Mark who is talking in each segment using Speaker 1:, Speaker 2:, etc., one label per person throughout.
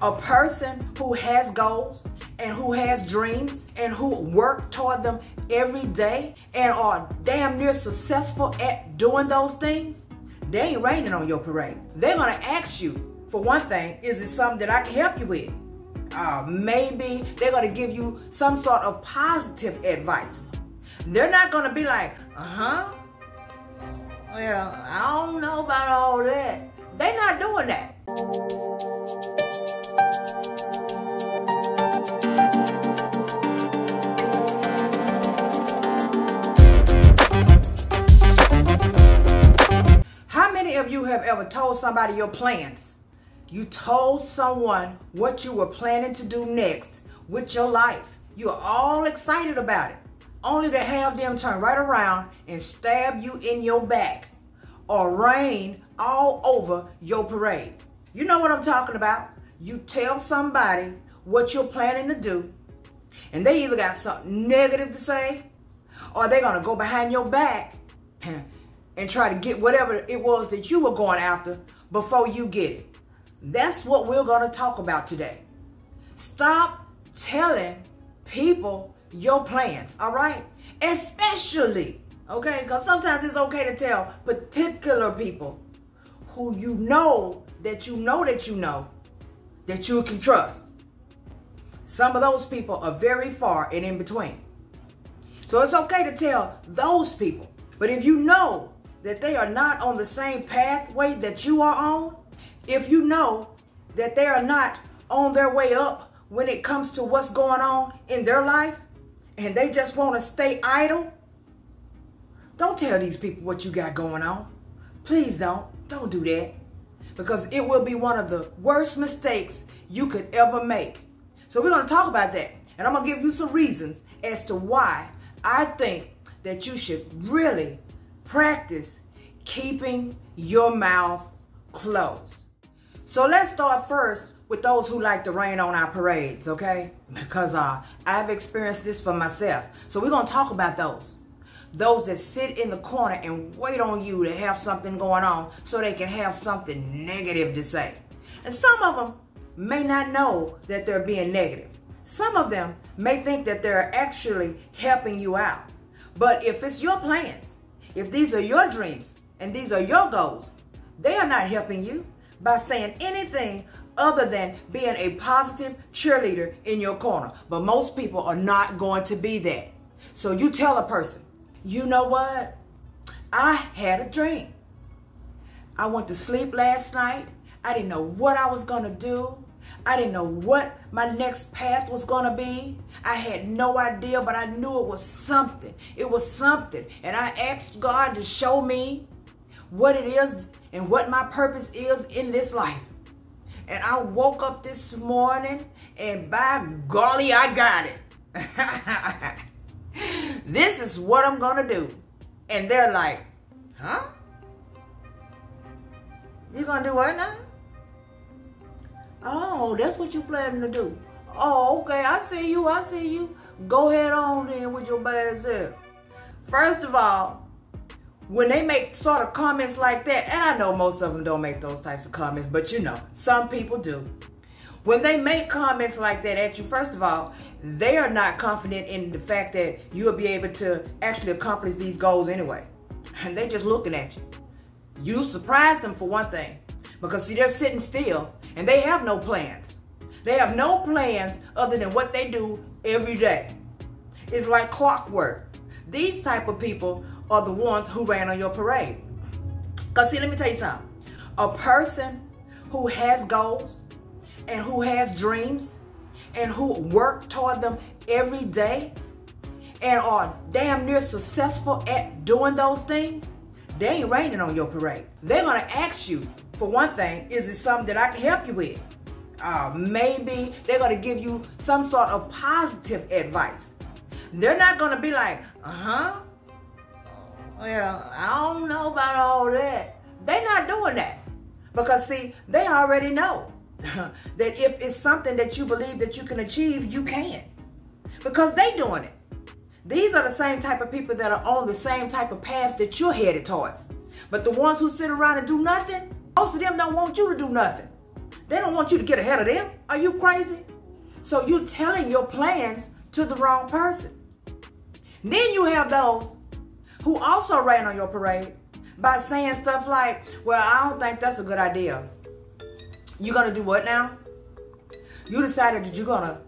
Speaker 1: A person who has goals and who has dreams and who work toward them every day and are damn near successful at doing those things, they ain't raining on your parade. They're going to ask you, for one thing, is it something that I can help you with? Maybe they're going to give you some sort of positive advice. They're not going to be like, well, I don't know about all that. They're not doing that. How many of you have ever told somebody your plans? You told someone what you were planning to do next with your life. You're all excited about it, only to have them turn right around and stab you in your back or rain all over your parade. You know what I'm talking about. You tell somebody what you're planning to do, and they either got something negative to say, or they're going to go behind your back and try to get whatever it was that you were going after before you get it. That's what we're going to talk about today. Stop telling people your plans, all right? Especially, okay, because sometimes it's okay to tell particular people who you know that you can trust. Some of those people are very far and in between. So it's okay to tell those people. But if you know that they are not on the same pathway that you are on, if you know that they are not on their way up when it comes to what's going on in their life, and they just want to stay idle, don't tell these people what you got going on. Please don't do that, because it will be one of the worst mistakes you could ever make. So we're going to talk about that, and I'm going to give you some reasons as to why I think that you should really practice keeping your mouth closed. So let's start first with those who like to rain on our parades, okay? Because I've experienced this for myself. So we're going to talk about those. Those that sit in the corner and wait on you to have something going on so they can have something negative to say. And some of them may not know that they're being negative. Some of them may think that they're actually helping you out. But if it's your plans, if these are your dreams and these are your goals, they are not helping you by saying anything other than being a positive cheerleader in your corner. But most people are not going to be that. So you tell a person, you know what? I had a dream. I went to sleep last night. I didn't know what I was going to do. I didn't know what my next path was going to be. I had no idea, but I knew it was something. It was something. And I asked God to show me what it is and what my purpose is in this life. And I woke up this morning and by golly, I got it. This is what I'm going to do. And they're like, huh? You going to do what now? Oh, that's what you planning to do. Oh, okay, I see you. Go ahead on then with your bad self. First of all, when they make sort of comments like that, and I know most of them don't make those types of comments, but you know, some people do. When they make comments like that at you, first of all, they are not confident in the fact that you'll be able to actually accomplish these goals anyway. And they're just looking at you. You surprised them for one thing, because see, they're sitting still and they have no plans. They have no plans other than what they do every day. It's like clockwork. These type of people are the ones who ran on your parade. Because see, let me tell you something. A person who has goals and who has dreams and who work toward them every day and are damn near successful at doing those things, they ain't raining on your parade. They're going to ask you, for one thing, is it something that I can help you with? Maybe they're going to give you some sort of positive advice. They're not going to be like, well, I don't know about all that. They're not doing that. Because see, they already know that if it's something that you believe that you can achieve, you can. Because they doing it. These are the same type of people that are on the same type of paths that you're headed towards. But the ones who sit around and do nothing, most of them don't want you to do nothing. They don't want you to get ahead of them. Are you crazy? So you're telling your plans to the wrong person. Then you have those who also rain on your parade by saying stuff like, well, I don't think that's a good idea. You're going to do what now? You decided that you're going to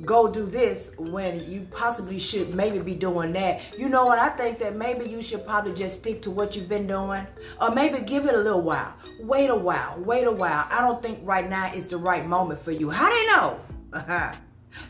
Speaker 1: go do this when you possibly should maybe be doing that. You know what? I think that maybe you should probably just stick to what you've been doing, or maybe give it a little while. Wait a while. I don't think right now is the right moment for you. How they know?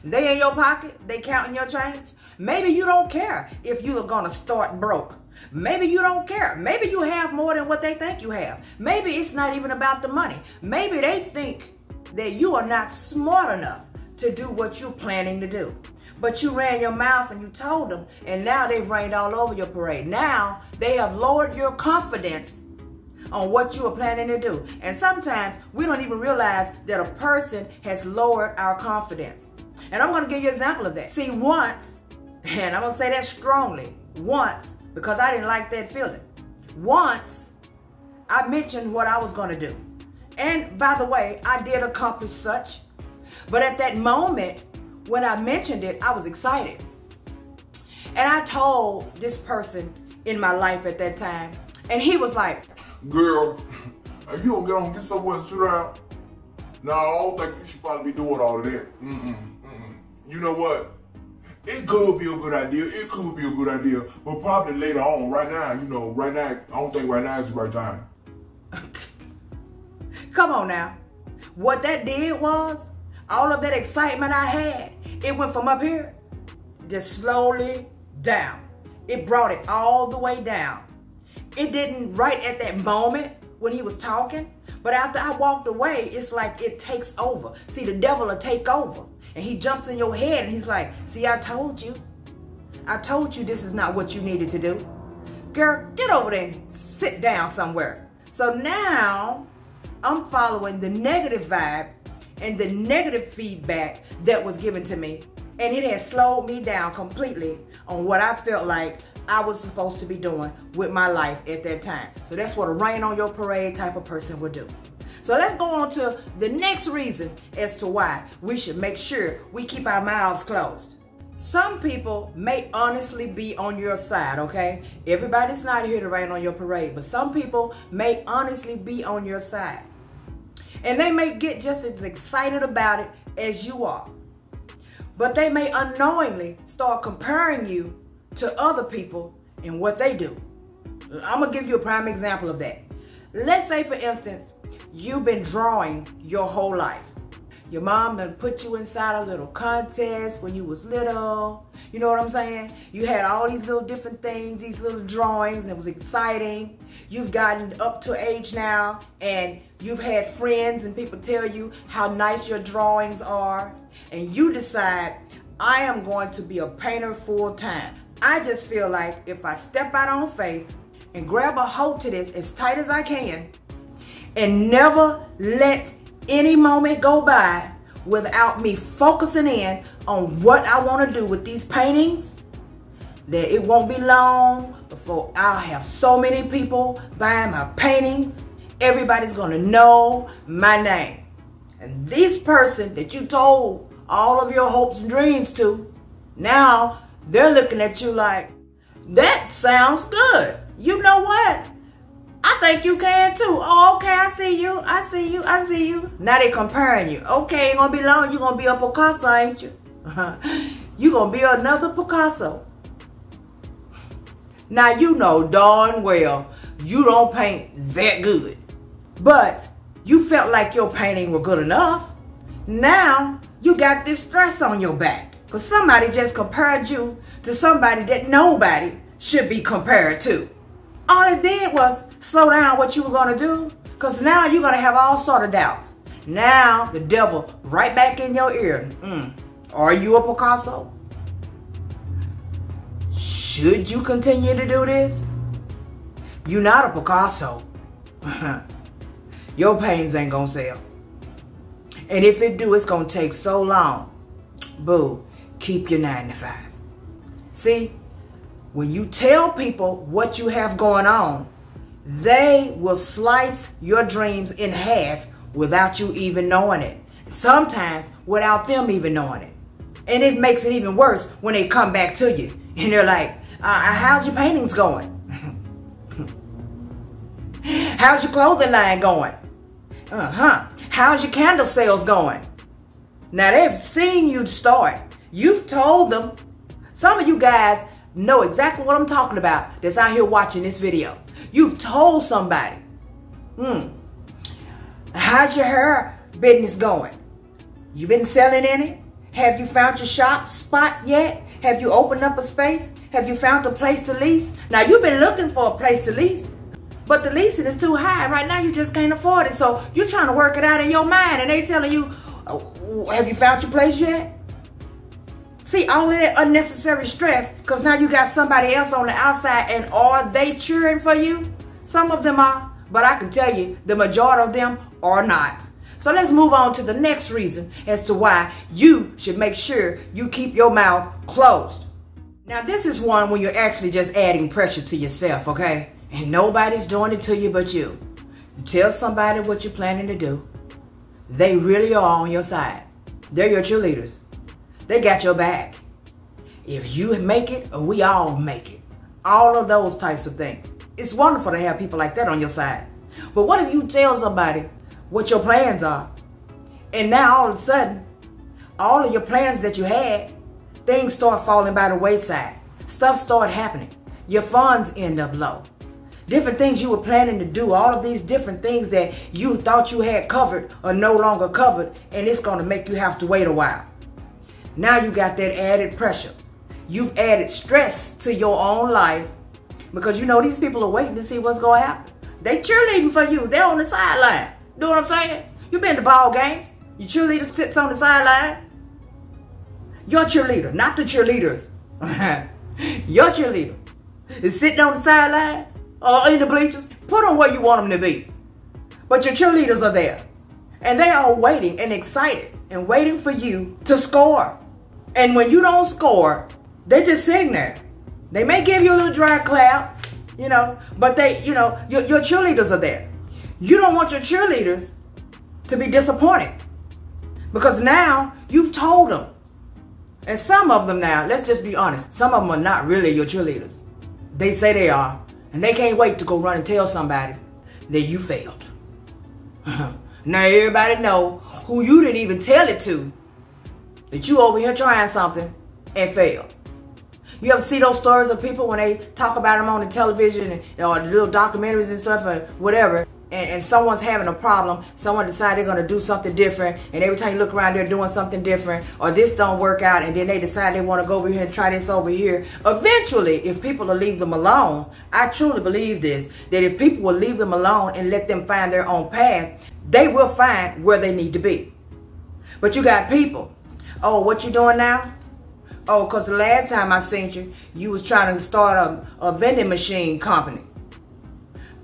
Speaker 1: They in your pocket? They counting your change? Maybe you don't care if you are going to start broke. Maybe you don't care. Maybe you have more than what they think you have. Maybe it's not even about the money. Maybe they think that you are not smart enough to do what you're planning to do. But you ran your mouth and you told them, and now they've rained all over your parade. Now they have lowered your confidence on what you are planning to do. And sometimes we don't even realize that a person has lowered our confidence. And I'm going to give you an example of that. See, once, and I'm going to say that strongly, once, because I didn't like that feeling. Once, I mentioned what I was going to do. And by the way, I did accomplish such. But at that moment, when I mentioned it, I was excited. And I told this person in my life at that time, and he was like,
Speaker 2: girl, if you don't get on and get somewhere and sit down, no, I don't think you should probably be doing all of that. You know what? It could be a good idea. But probably later on. Right now, I don't think right now is the right time.
Speaker 1: Come on now. What that did was, all of that excitement I had, it went from up here, just slowly down. It brought it all the way down. It didn't right at that moment when he was talking, but after I walked away, it's like it takes over. See, the devil will take over. And he jumps in your head and he's like, see, I told you. I told you this is not what you needed to do. Girl, get over there and sit down somewhere. So now I'm following the negative vibe and the negative feedback that was given to me. And it has slowed me down completely on what I felt like I was supposed to be doing with my life at that time. So that's what a rain on your parade type of person would do. So let's go on to the next reason as to why we should make sure we keep our mouths closed. Some people may honestly be on your side, okay? Everybody's not here to rain on your parade, but some people may honestly be on your side. And they may get just as excited about it as you are. But they may unknowingly start comparing you to other people and what they do. I'm going to give you a prime example of that. Let's say, for instance, you've been drawing your whole life. Your mom done put you inside a little contest when you was little. You know what I'm saying? You had all these little different things, these little drawings, and it was exciting. You've gotten up to age now, and you've had friends and people tell you how nice your drawings are. And you decide, I am going to be a painter full time. I just feel like if I step out on faith and grab a hold to this as tight as I can, and never let any moment go by without me focusing in on what I want to do with these paintings, that it won't be long before I'll have so many people buying my paintings. Everybody's going to know my name. And this person that you told all of your hopes and dreams to, now they're looking at you like, that sounds good. You know what? I think you can too. Oh, okay, I see you. Now they comparing you. Okay, ain't gonna be long. You're gonna be a Picasso, ain't you? You're gonna be another Picasso. Now you know darn well you don't paint that good. But you felt like your painting were good enough. Now you got this stress on your back. Because somebody just compared you to somebody that nobody should be compared to. All it did was slow down what you were going to do, because now you're going to have all sort of doubts. Now the devil right back in your ear. Are you a Picasso? Should you continue to do this? You're not a Picasso. Your paintings ain't going to sell. And if it do, it's going to take so long. Boo, keep your 9 to 5. See? When you tell people what you have going on, they will slice your dreams in half without you even knowing it. Sometimes without them even knowing it. And it makes it even worse when they come back to you and they're like, how's your paintings going? How's your clothing line going? How's your candle sales going? Now they've seen you start. You've told them. Some of you guys know exactly what I'm talking about that's out here watching this video. You've told somebody, how's your hair business going? You been selling in it? Have you found your shop spot yet? Have you opened up a space? Have you found a place to lease? Now you've been looking for a place to lease, but the leasing is too high. Right now you just can't afford it. So you're trying to work it out in your mind and they telling you, have you found your place yet? See, all of that unnecessary stress because now you got somebody else on the outside, and are they cheering for you? Some of them are, but I can tell you the majority of them are not. So let's move on to the next reason as to why you should make sure you keep your mouth closed. Now this is one when you're actually just adding pressure to yourself, okay? And nobody's doing it to you but you. You tell somebody what you're planning to do. They really are on your side. They're your cheerleaders. They got your back. If you make it, or we all make it. All of those types of things. It's wonderful to have people like that on your side. But what if you tell somebody what your plans are, and now all of a sudden, all of your plans that you had, things start falling by the wayside. Stuff start happening. Your funds end up low. Different things you were planning to do, all of these different things that you thought you had covered are no longer covered, and it's going to make you have to wait a while. Now you got that added pressure. You've added stress to your own life because you know these people are waiting to see what's going to happen. They cheerleading for you. They're on the sideline. You know what I'm saying? You've been to ball games. Your cheerleader sits on the sideline. Your cheerleader, not the cheerleaders. Your cheerleader is sitting on the sideline or in the bleachers. Put them where you want them to be. But your cheerleaders are there. And they are waiting and excited and waiting for you to score. And when you don't score, they're just sitting there. They may give you a little dry clap, you know, but they, you know, your cheerleaders are there. You don't want your cheerleaders to be disappointed because now you've told them. And some of them now, let's just be honest, some of them are not really your cheerleaders. They say they are, and they can't wait to go run and tell somebody that you failed. Now everybody know who you didn't even tell it to that you over here trying something and failed. You ever see those stories of people when they talk about them on the television and, or the little documentaries and stuff or whatever, and someone's having a problem, someone decides they're going to do something different, and every time you look around they're doing something different, or this don't work out, and then they decide they want to go over here and try this over here. Eventually, if people will leave them alone, I truly believe this, that if people will leave them alone and let them find their own path, they will find where they need to be. But you got people, oh, what you doing now? Oh, because the last time I seen you, you was trying to start a vending machine company.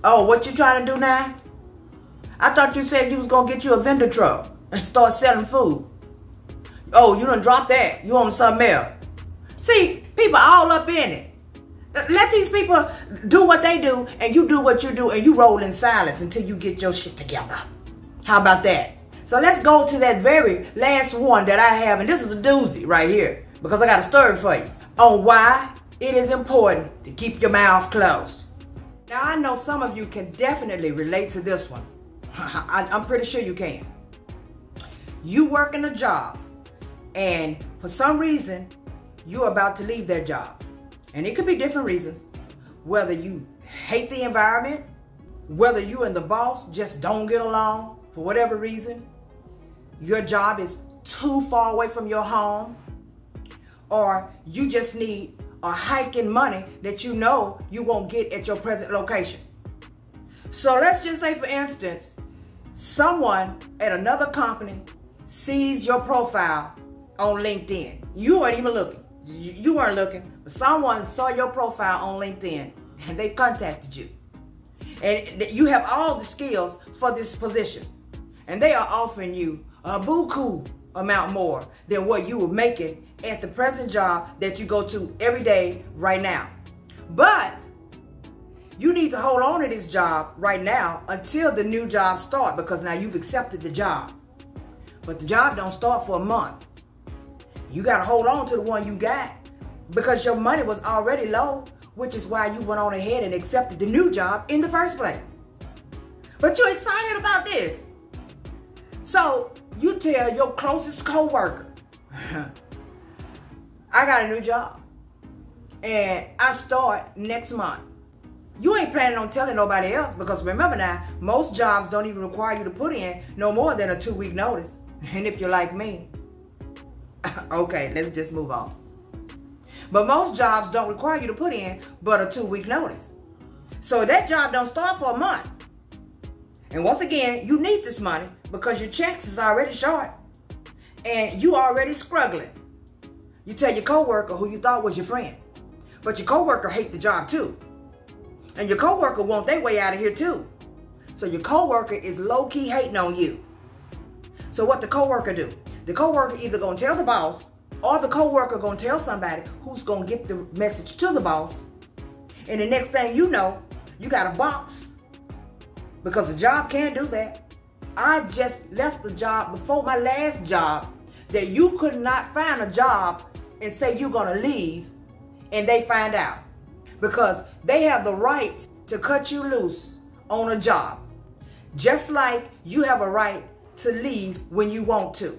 Speaker 1: Oh, what you trying to do now? I thought you said you was going to get you a vendor truck and start selling food. Oh, you done dropped that. You on something else. See, people all up in it. Let these people do what they do and you do what you do and you roll in silence until you get your shit together. How about that? So let's go to that very last one that I have, and this is a doozy right here because I got a story for you on why it is important to keep your mouth closed. Now, I know some of you can definitely relate to this one. I'm pretty sure you can. You work in a job, and for some reason, you're about to leave that job. And it could be different reasons. Whether you hate the environment, whether you and the boss just don't get along for whatever reason, your job is too far away from your home, or you just need a hike in money that you know you won't get at your present location. So let's just say, for instance, someone at another company sees your profile on LinkedIn. You weren't even looking. You weren't looking, but someone saw your profile on LinkedIn and they contacted you. And you have all the skills for this position. And they are offering you a buku amount more than what you were making at the present job that you go to every day right now. But You need to hold on to this job right now until the new job starts, because now you've accepted the job. But the job don't start for a month. You got to hold on to the one you got because your money was already low, which is why you went on ahead and accepted the new job in the first place. But you're excited about this. So you tell your closest coworker, I got a new job and I start next month. You ain't planning on telling nobody else, because remember now, most jobs don't even require you to put in no more than a 2-week notice. And if you're like me, okay, let's just move on. But most jobs don't require you to put in but a 2-week notice. So that job don't start for a month. And once again, you need this money because your checks is already short and you already struggling. You tell your coworker who you thought was your friend, but your coworker hate the job too. And your coworker want their way out of here too. So your coworker is low-key hating on you. So what the coworker do? The coworker either gonna tell the boss, or the coworker gonna tell somebody who's gonna get the message to the boss. And the next thing you know, you got a box. Because the job can't do that. I just left the job before my last job that you could not find a job and say you're gonna leave and they find out. Because they have the right to cut you loose on a job. Just like you have a right to leave when you want to.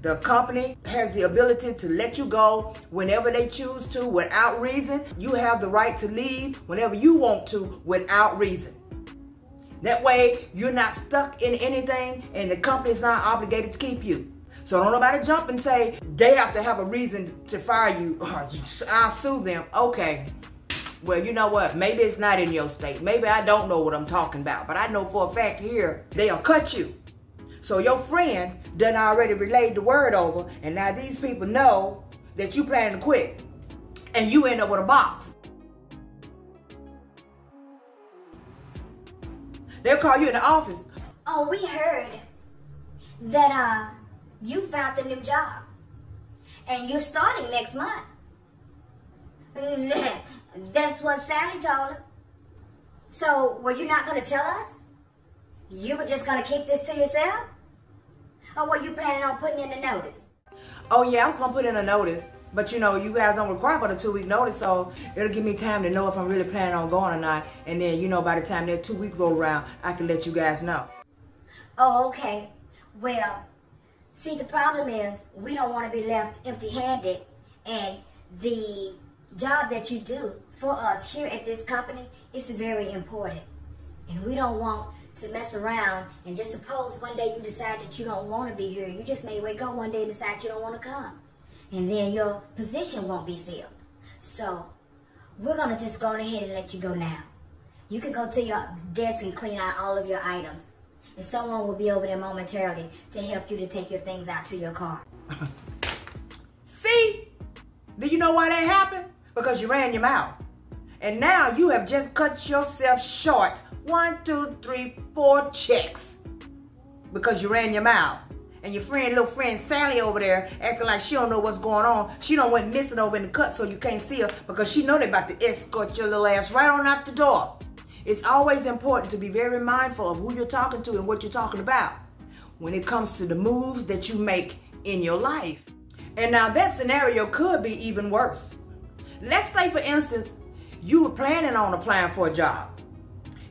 Speaker 1: The company has the ability to let you go whenever they choose to without reason. You have the right to leave whenever you want to without reason. That way you're not stuck in anything and the company's not obligated to keep you. So don't nobody jump and say they have to have a reason to fire you. I'll sue them. Okay. Well, you know what? Maybe it's not in your state. Maybe I don't know what I'm talking about. But I know for a fact here, they'll cut you. So your friend done already relayed the word over. And now these people know that you planning to quit. And you end up with a box. They'll call you in the office.
Speaker 3: Oh, we heard that you found a new job. And you're starting next month. That's what Sally told us. So, were you not going to tell us? You were just going to keep this to yourself? Or were you planning on putting in a notice?
Speaker 1: Oh yeah, I was going to put in a notice. But you know, you guys don't require but a 2-week notice, so it'll give me time to know if I'm really planning on going or not. And then, you know, by the time that 2-week roll around, I can let you guys know.
Speaker 3: Oh, okay. Well, see, the problem is we don't want to be left empty-handed, and the job that you do for us here at this company is very important. And we don't want to mess around and just suppose one day you decide that you don't want to be here. You just may wake up one day and decide you don't want to come. And then your position won't be filled. So we're going to just go ahead and let you go now. You can go to your desk and clean out all of your items. And someone will be over there momentarily to help you to take your things out to your car.
Speaker 1: See? Do you know why that happened? Because you ran your mouth. And now you have just cut yourself short 1, 2, 3, 4 checks. Because you ran your mouth. And your little friend Sally over there acting like she don't know what's going on. She done went missing over in the cut so you can't see her because she know they about to escort your little ass right on out the door. It's always important to be very mindful of who you're talking to and what you're talking about when it comes to the moves that you make in your life. And now that scenario could be even worse. Let's say, for instance, you were planning on applying for a job.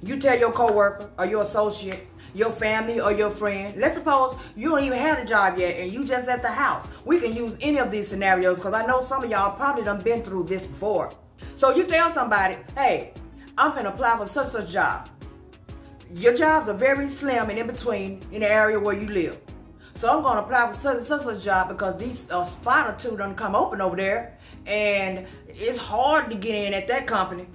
Speaker 1: You tell your coworker or your associate, your family or your friend, let's suppose you don't even have a job yet and you just at the house. We can use any of these scenarios because I know some of y'all probably done been through this before. So you tell somebody, hey, I'm finna apply for such a job. Your jobs are very slim and in between in the area where you live. So I'm gonna apply for such a job because these spot or two done come open over there and it's hard to get in at that company.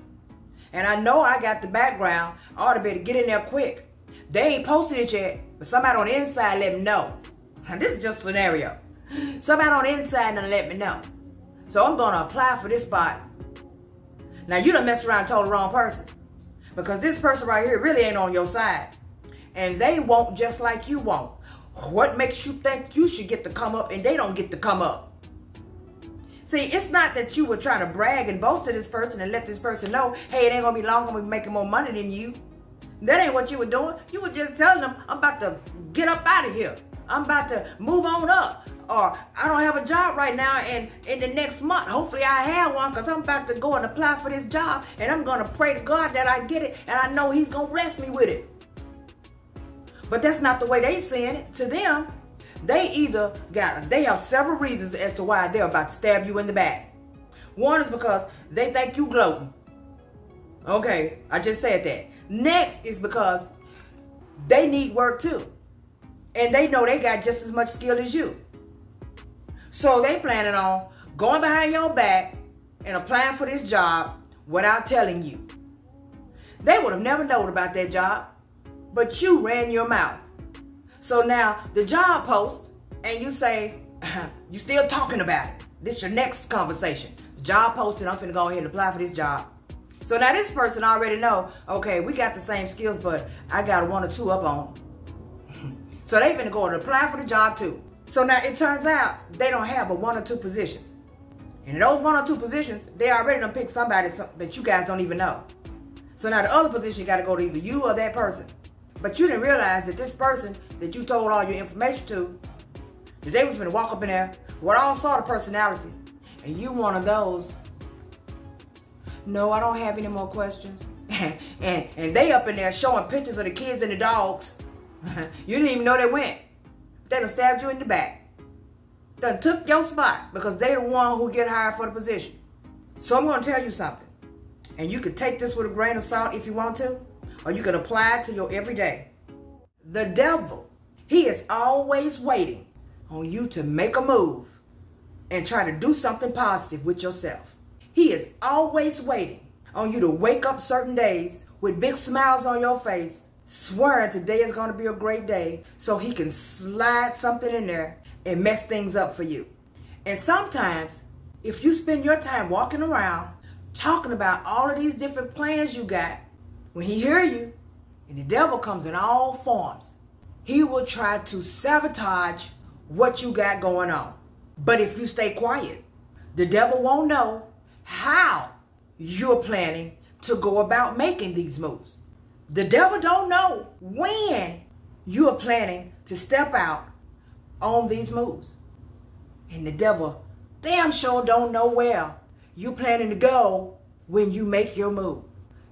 Speaker 1: And I know I got the background. I ought to be able to get in there quick. They ain't posted it yet, but somebody on the inside let me know. And this is just a scenario. Somebody on the inside done let me know. So I'm gonna apply for this spot. Now you done messed around and told the wrong person. Because this person right here really ain't on your side. And they won't just like you won't. What makes you think you should get to come up and they don't get to come up? See, it's not that you were trying to brag and boast to this person and let this person know, hey, it ain't going to be long, I'm going to be making more money than you. That ain't what you were doing. You were just telling them, I'm about to get up out of here. I'm about to move on up. Or I don't have a job right now, and in the next month, hopefully I have one, because I'm about to go and apply for this job, and I'm going to pray to God that I get it, and I know he's going to bless me with it. But that's not the way they seeing it. To them, they have several reasons as to why they're about to stab you in the back. One is because they think you gloating. Okay, I just said that. Next is because they need work too. And they know they got just as much skill as you. So they planning on going behind your back and applying for this job without telling you. They would have never known about that job, but you ran your mouth. So now the job post, and you say, you still talking about it. This is your next conversation. The job posted, I'm finna go ahead and apply for this job. So now this person already know, okay, we got the same skills, but I got 1 or 2 up on them. So they finna go and apply for the job too. So now it turns out they don't have but 1 or 2 positions. And in those 1 or 2 positions, they already done picked somebody that you guys don't even know. So now the other position got to go to either you or that person. But you didn't realize that this person that you told all your information to, that they was finna walk up in there with all sort of personality. And you one of those, no, I don't have any more questions. and they up in there showing pictures of the kids and the dogs. You didn't even know they went. They done stabbed you in the back. Done took your spot because they the one who get hired for the position. So I'm going to tell you something. And you can take this with a grain of salt if you want to, or you can apply it to your everyday. The devil, he is always waiting on you to make a move and try to do something positive with yourself. He is always waiting on you to wake up certain days with big smiles on your face, swearing today is going to be a great day, so he can slide something in there and mess things up for you. And sometimes, if you spend your time walking around talking about all of these different plans you got, when he hear you, and the devil comes in all forms, he will try to sabotage what you got going on. But if you stay quiet, the devil won't know how you're planning to go about making these moves. The devil don't know when you're planning to step out on these moves. And the devil damn sure don't know where you're planning to go when you make your move.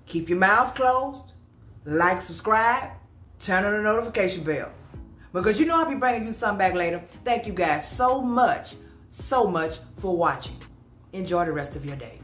Speaker 1: Keep your mouth closed, like, subscribe, turn on the notification bell. Because you know I'll be bringing you something back later. Thank you guys so much for watching. Enjoy the rest of your day.